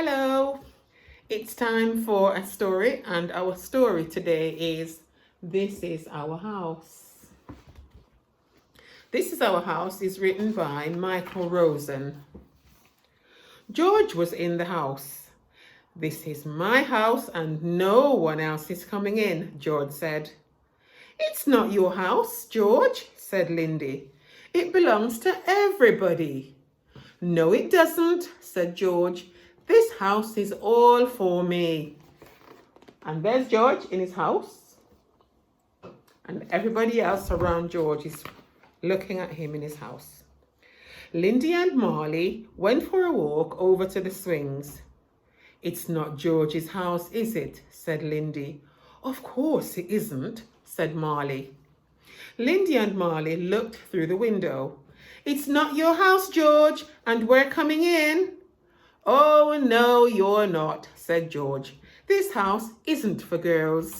Hello, it's time for a story, and our story today is This is Our House. This is Our House is written by Michael Rosen. George was in the house. This is my house and no one else is coming in, George said. It's not your house, George, said Lindy. It belongs to everybody. No, it doesn't, said George. This house is all for me. And there's George in his house. And everybody else around George is looking at him in his house. Lindy and Marley went for a walk over to the swings. It's not George's house, is it? Said Lindy. Of course it isn't, said Marley. Lindy and Marley looked through the window. It's not your house, George, and we're coming in. Oh, no, you're not, said George. This house isn't for girls.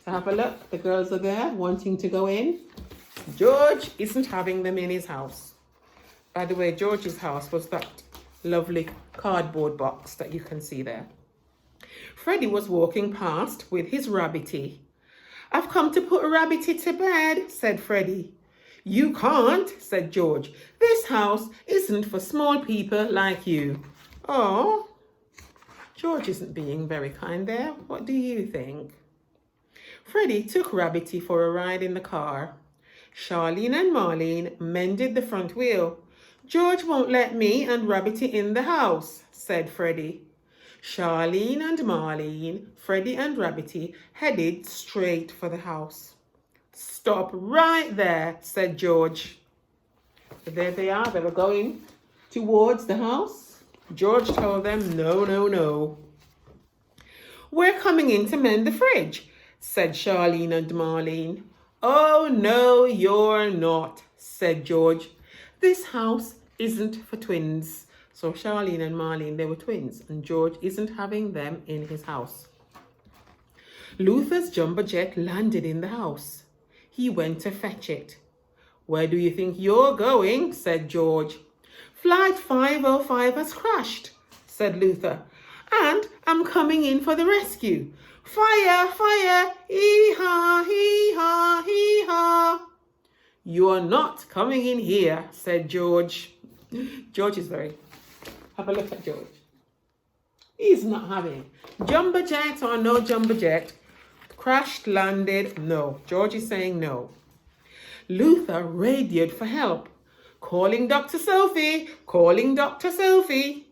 So have a look. The girls are there wanting to go in. George isn't having them in his house. By the way, George's house was that lovely cardboard box that you can see there. Freddie was walking past with his rabbity. I've come to put Rabbity to bed, said Freddie. You can't, said George. This house isn't for small people like you. Oh, George isn't being very kind there. What do you think? Freddie took Rabbity for a ride in the car. Charlene and Marlene mended the front wheel. George won't let me and Rabbity in the house, said Freddie. Charlene and Marlene, Freddie and Rabbity headed straight for the house. Stop right there, said George. So there they are. They were going towards the house. George told them, no, no, no. We're coming in to mend the fridge, said Charlene and Marlene. Oh, no, you're not, said George. This house isn't for twins. So Charlene and Marlene, they were twins, and George isn't having them in his house. Luther's jumbo jet landed in the house. He went to fetch it. Where do you think you're going? Said George. Flight 505 has crashed, said Luther, and I'm coming in for the rescue. Fire, fire, hee-haw, hee-haw, hee-haw. You're not coming in here, said George. George is very... Have a look at George. He's not having jumbo jet or no jumbo jet. Crashed, landed, no. George is saying no. Luther radioed for help. Calling Dr. Sophie, calling Dr. Sophie.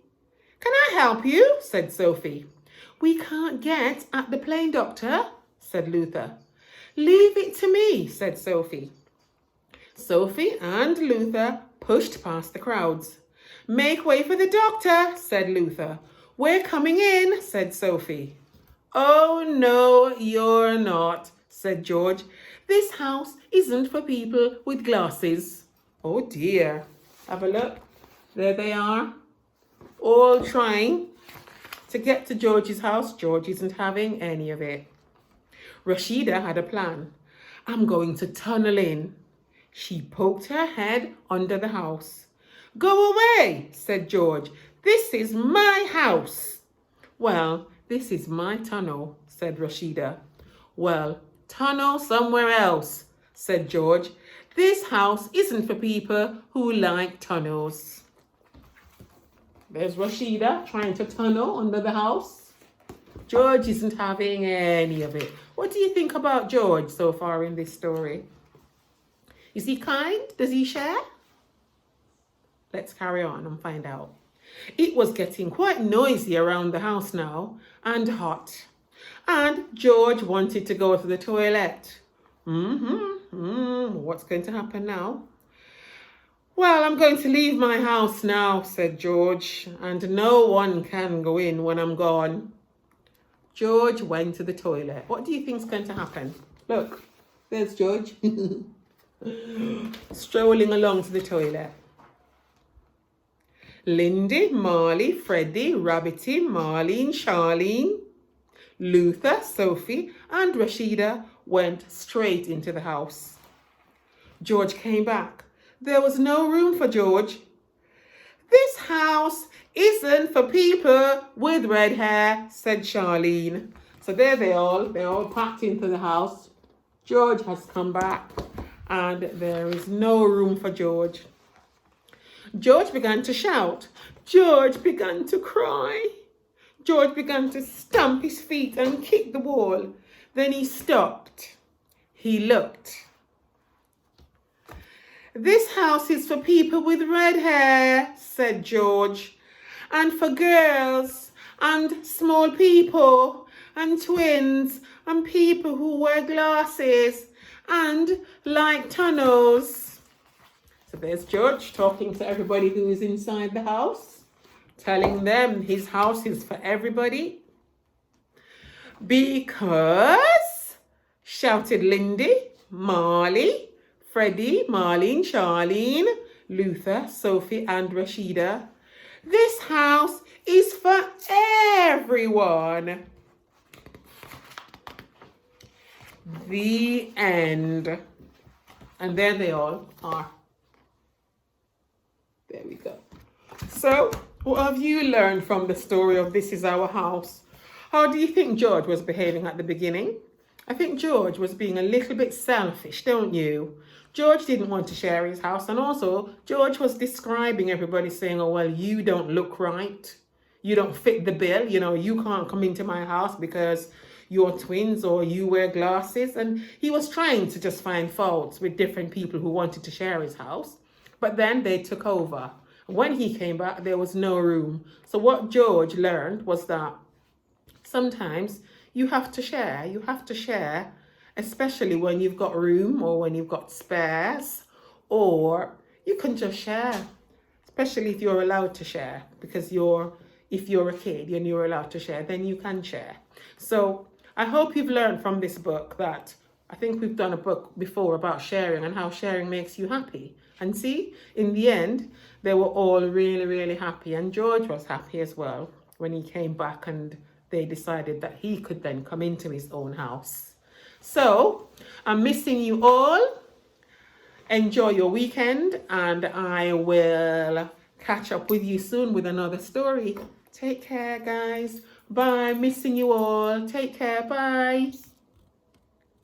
Can I help you? Said Sophie. We can't get at the plane, Doctor, said Luther. Leave it to me, said Sophie. Sophie and Luther pushed past the crowds. Make way for the doctor, said Luther. We're coming in, said Sophie. Oh, no, you're not, said George. This house isn't for people with glasses. Oh dear. Have a look. There they are. All trying to get to George's house. George isn't having any of it. Rashida had a plan. I'm going to tunnel in. She poked her head under the house. Go away, said George. This is my house. Well, this is my tunnel, said Rashida. Well, tunnel somewhere else, said George. This house isn't for people who like tunnels. There's Rashida trying to tunnel under the house. George isn't having any of it. What do you think about George so far in this story? Is he kind? Does he share? Let's carry on and find out. It was getting quite noisy around the house now and hot. And George wanted to go to the toilet. What's going to happen now? Well, I'm going to leave my house now, said George, and no one can go in when I'm gone. George went to the toilet. What do you think's going to happen? Look, there's George. Strolling along to the toilet. Lindy, Marley, Freddie, Rabbity, Marlene, Charlene, Luther, Sophie, and Rashida went straight into the house. George came back. There was no room for George. This house isn't for people with red hair, said Charlene. So there they're all packed into the house. George has come back and there is no room for George. George began to shout. George began to cry. George began to stamp his feet and kick the wall. Then he stopped. He looked. This house is for people with red hair, said George, and for girls and small people and twins and people who wear glasses and like tunnels. So there's George talking to everybody who is inside the house, telling them his house is for everybody. Because, shouted Lindy, Marley, Freddie, Marlene, Charlene, Luther, Sophie and Rashida, this house is for everyone. The end. And there they all are. There we go. So, what have you learned from the story of This Is Our House? How do you think George was behaving at the beginning? I think George was being a little bit selfish, don't you? George didn't want to share his house, and also George was describing everybody saying, oh, well, you don't look right. You don't fit the bill. You know, you can't come into my house because you're twins or you wear glasses. And he was trying to just find faults with different people who wanted to share his house. But then they took over. When he came back, there was no room. So what George learned was that sometimes you have to share. You have to share, especially when you've got room or when you've got spares, or you can just share, especially if you're allowed to share, because if you're a kid and you're allowed to share, then you can share. So I hope you've learned from this book that I think we've done a book before about sharing and how sharing makes you happy. And see, in the end, they were all really, really happy. And George was happy as well when he came back and they decided that he could then come into his own house. So I'm missing you all. Enjoy your weekend and I will catch up with you soon with another story. Take care, guys. Bye. Missing you all. Take care. Bye.